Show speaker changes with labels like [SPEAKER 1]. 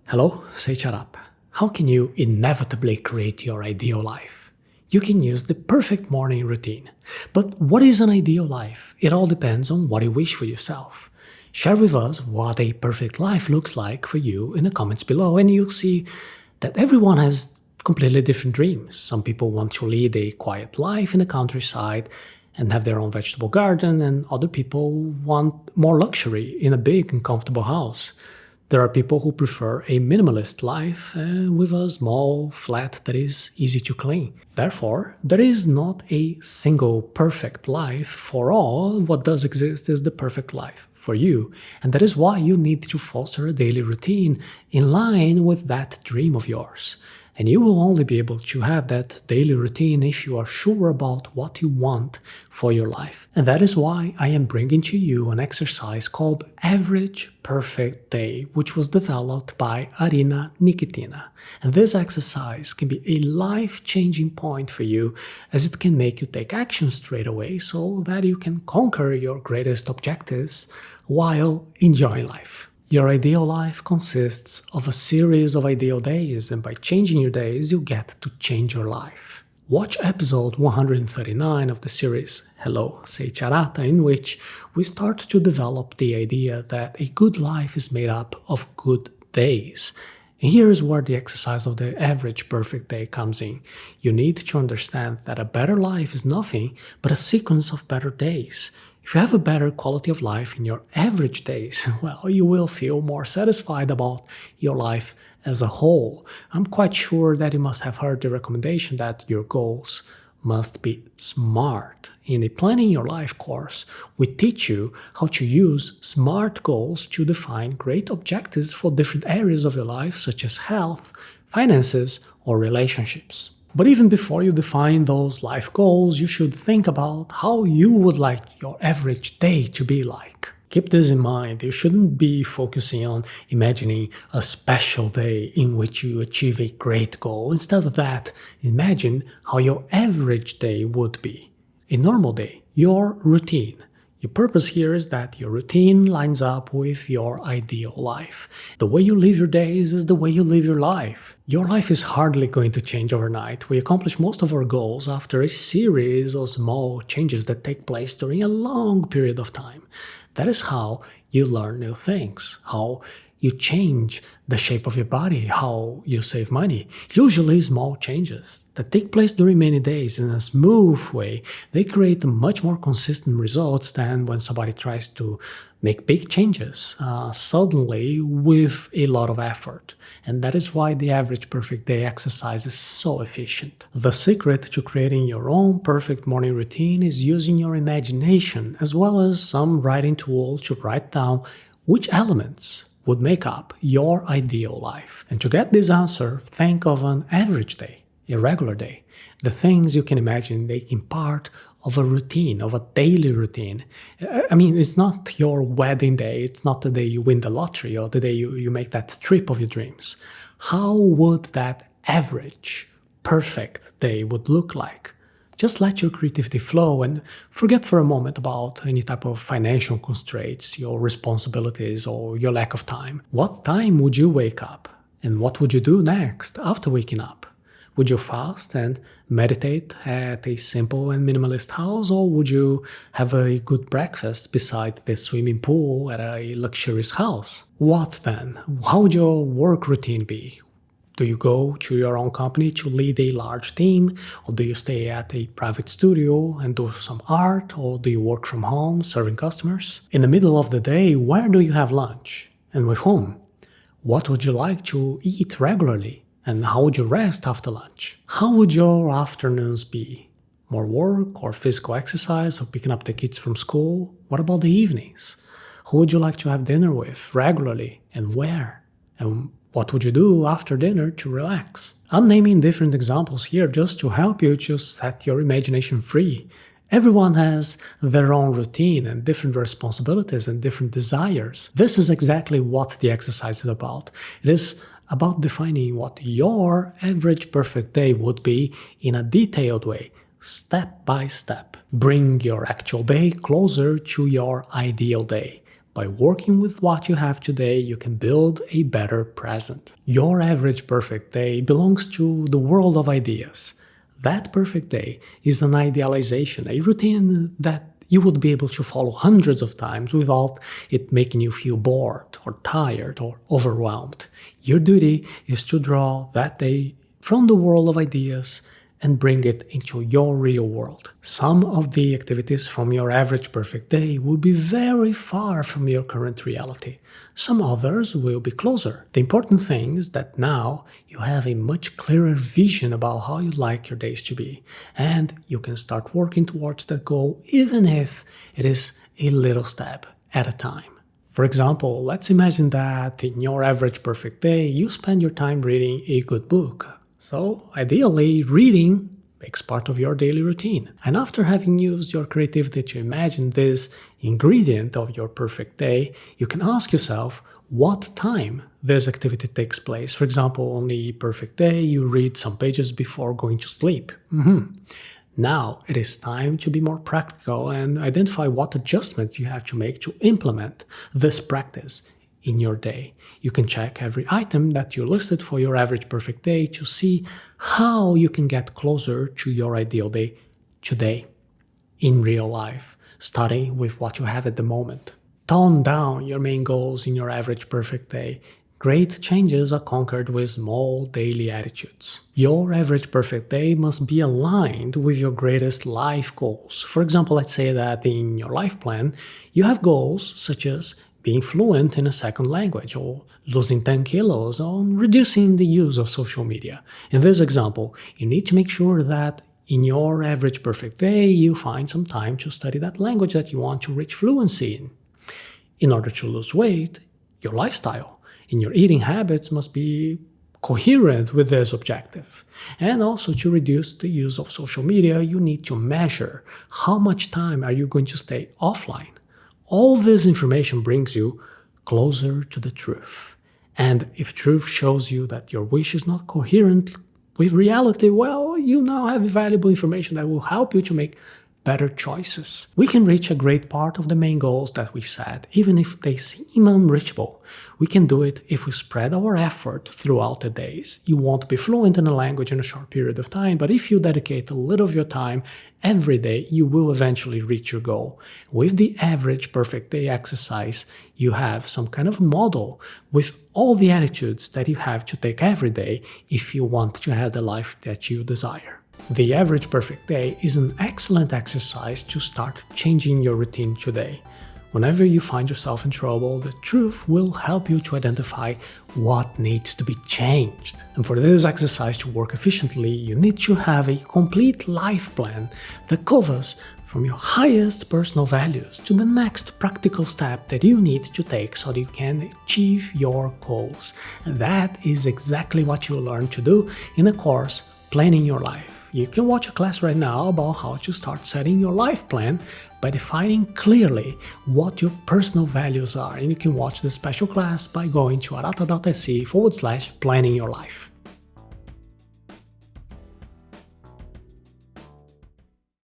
[SPEAKER 1] Hello, Seiiti Arata. How can you inevitably create your ideal life? You can use the perfect morning routine. But what is an ideal life? It all depends on what you wish for yourself. Share with us what a perfect life looks like for you in the comments below, and you'll see that everyone has completely different dreams. Some people want to lead a quiet life in the countryside and have their own vegetable garden, and other people want more luxury in a big and comfortable house. There are people who prefer a minimalist life with a small flat that is easy to clean. Therefore, there is not a single perfect life for all. What does exist is the perfect life for you. And that is why you need to foster a daily routine in line with that dream of yours. And you will only be able to have that daily routine if you are sure about what you want for your life. And that is why I am bringing to you an exercise called Average Perfect Day, which was developed by Arina Nikitina. And this exercise can be a life-changing point for you, as it can make you take action straight away so that you can conquer your greatest objectives while enjoying life. Your ideal life consists of a series of ideal days, and by changing your days, you get to change your life. Watch episode 139 of the series Hello, Seiiti Arata, in which we start to develop the idea that a good life is made up of good days. And here is where the exercise of the average perfect day comes in. You need to understand that a better life is nothing but a sequence of better days. If you have a better quality of life in your average days, well, you will feel more satisfied about your life as a whole. I'm quite sure that you must have heard the recommendation that your goals must be SMART. In the Planning Your Life course, we teach you how to use SMART goals to define great objectives for different areas of your life, such as health, finances, or relationships. But even before you define those life goals, you should think about how you would like your average day to be like. Keep this in mind. You shouldn't be focusing on imagining a special day in which you achieve a great goal. Instead of that, imagine how your average day would be. A normal day, your routine. The purpose here is that your routine lines up with your ideal life. The way you live your days is the way you live your life. Your life is hardly going to change overnight. We accomplish most of our goals after a series of small changes that take place during a long period of time. That is how you learn new things, how you change the shape of your body, how you save money. Usually small changes that take place during many days in a smooth way, they create much more consistent results than when somebody tries to make big changes suddenly with a lot of effort. And that is why the average perfect day exercise is so efficient. The secret to creating your own perfect morning routine is using your imagination as well as some writing tool to write down which elements would make up your ideal life. And to get this answer, think of an average day, a regular day. The things you can imagine making part of a routine, of a daily routine. I mean, it's not your wedding day, it's not the day you win the lottery or the day you make that trip of your dreams. How would that average, perfect day would look like? Just let your creativity flow and forget for a moment about any type of financial constraints, your responsibilities, or your lack of time. What time would you wake up? And what would you do next after waking up? Would you fast and meditate at a simple and minimalist house, or would you have a good breakfast beside the swimming pool at a luxurious house? What then? How would your work routine be? Do you go to your own company to lead a large team? Or do you stay at a private studio and do some art? Or do you work from home serving customers? In the middle of the day, where do you have lunch? And with whom? What would you like to eat regularly? And how would you rest after lunch? How would your afternoons be? More work or physical exercise or picking up the kids from school? What about the evenings? Who would you like to have dinner with regularly and where? And what would you do after dinner to relax? I'm naming different examples here just to help you to set your imagination free. Everyone has their own routine and different responsibilities and different desires. This is exactly what the exercise is about. It is about defining what your average perfect day would be in a detailed way, step by step. Bring your actual day closer to your ideal day. By working with what you have today, you can build a better present. Your average perfect day belongs to the world of ideas. That perfect day is an idealization, a routine that you would be able to follow hundreds of times without it making you feel bored or tired or overwhelmed. Your duty is to draw that day from the world of ideas and bring it into your real world. Some of the activities from your average perfect day will be very far from your current reality. Some others will be closer. The important thing is that now you have a much clearer vision about how you'd like your days to be, and you can start working towards that goal even if it is a little step at a time. For example, let's imagine that in your average perfect day, you spend your time reading a good book. So, ideally, reading makes part of your daily routine. And after having used your creativity to imagine this ingredient of your perfect day, you can ask yourself what time this activity takes place. For example, on the perfect day, you read some pages before going to sleep. Now it is time to be more practical and identify what adjustments you have to make to implement this practice in your day. You can check every item that you listed for your average perfect day to see how you can get closer to your ideal day today, in real life, starting with what you have at the moment. Tone down your main goals in your average perfect day. Great changes are conquered with small daily attitudes. Your average perfect day must be aligned with your greatest life goals. For example, let's say that in your life plan, you have goals such as being fluent in a second language, or losing 10 kilos, or reducing the use of social media. In this example, you need to make sure that in your average perfect day, you find some time to study that language that you want to reach fluency in. In order to lose weight, your lifestyle and your eating habits must be coherent with this objective. And also to reduce the use of social media, you need to measure how much time are you going to stay offline. All this information brings you closer to the truth. And if truth shows you that your wish is not coherent with reality, well, you now have valuable information that will help you to make better choices. We can reach a great part of the main goals that we set, even if they seem unreachable. We can do it if we spread our effort throughout the days. You won't be fluent in a language in a short period of time, but if you dedicate a little of your time every day, you will eventually reach your goal. With the average perfect day exercise, you have some kind of model with all the attitudes that you have to take every day if you want to have the life that you desire. The average perfect day is an excellent exercise to start changing your routine today. Whenever you find yourself in trouble, the truth will help you to identify what needs to be changed. And for this exercise to work efficiently, you need to have a complete life plan that covers from your highest personal values to the next practical step that you need to take so that you can achieve your goals. And that is exactly what you'll learn to do in the course Planning Your Life. You can watch a class right now about how to start setting your life plan by defining clearly what your personal values are. And you can watch this special class by going to arata.se/planning your life.